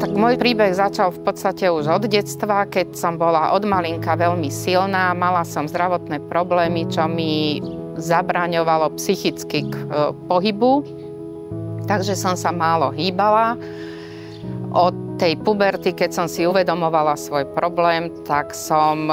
Tak môj príbeh začal v podstate už od detstva, keď som bola od malinka veľmi silná. Mala som zdravotné problémy, čo mi zabraňovalo psychicky k pohybu. Takže som sa málo hýbala. Od tej puberty, keď som si uvedomovala svoj problém, tak som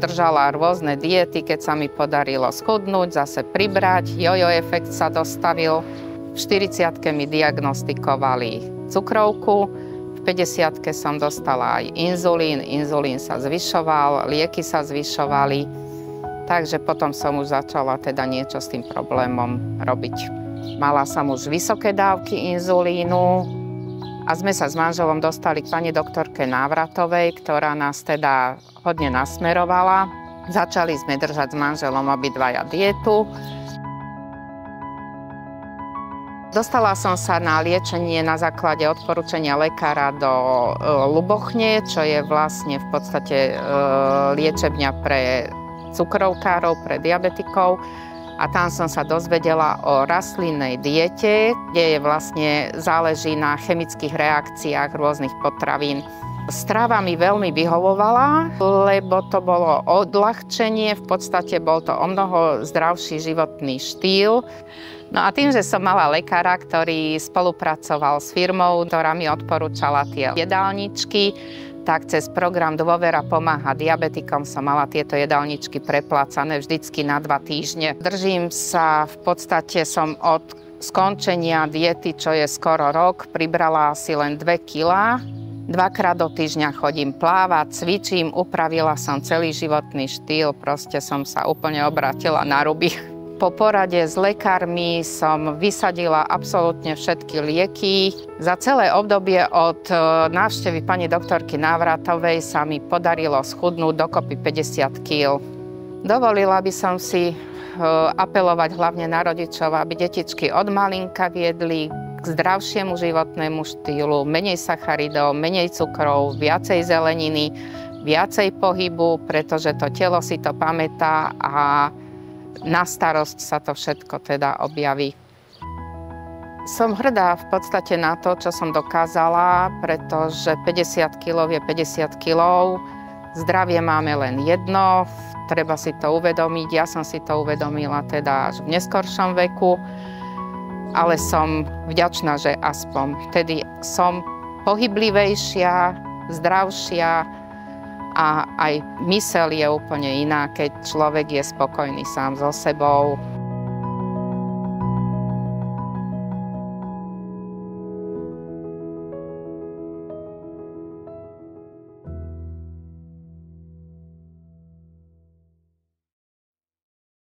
držala rôzne diety, keď sa mi podarilo schudnúť, zase pribrať. Jojo efekt sa dostavil. V 40-ke mi diagnostikovali cukrovku. V 50-ke som dostala aj inzulín sa zvyšoval, lieky sa zvyšovali. Takže potom som už začala teda niečo s tým problémom robiť. Mala som už vysoké dávky inzulínu. A sme sa s manželom dostali k pani doktorke Návratovej, ktorá nás teda hodne nasmerovala. Začali sme držať s manželom obidvaja dietu. Dostala som sa na liečenie na základe odporúčania lekára do Ľubochne, čo je vlastne v podstate liečebňa pre cukrovkárov, pre diabetikov. A tam som sa dozvedela o rastlinnej diete, kde vlastne záleží na chemických reakciách rôznych potravín. Strava mi veľmi vyhovovala, lebo to bolo odľahčenie, v podstate bol to omnoho zdravší životný štýl. No a tým, že som mala lekára, ktorý spolupracoval s firmou, ktorá mi odporúčala tie jedálničky, tak cez program Dôvera pomáha diabetikom som mala tieto jedálničky preplácané vždycky na 2 týždne. Držím sa, v podstate som od skončenia diety, čo je skoro rok, pribrala asi len 2 kilá. 2-krát do týždňa chodím plávať, cvičím, upravila som celý životný štýl, proste som sa úplne obrátila na ruby. Po porade s lekármi som vysadila absolútne všetky lieky. Za celé obdobie od návštevy pani doktorky Návratovej sa mi podarilo schudnúť dokopy 50 kg. Dovolila by som si apelovať hlavne na rodičov, aby detičky od malinka viedli k zdravšiemu životnému štýlu, menej sacharidov, menej cukrov, viacej zeleniny, viacej pohybu, pretože to telo si to pamätá a na starosť sa to všetko teda objaví. Som hrdá v podstate na to, čo som dokázala, pretože 50 kg je 50 kg. Zdravie máme len jedno, treba si to uvedomiť. Ja som si to uvedomila teda až v neskoršom veku, ale som vďačná, že aspoň vtedy som pohyblivejšia, zdravšia, a aj myseľ je úplne iná, keď človek je spokojný sám so sebou.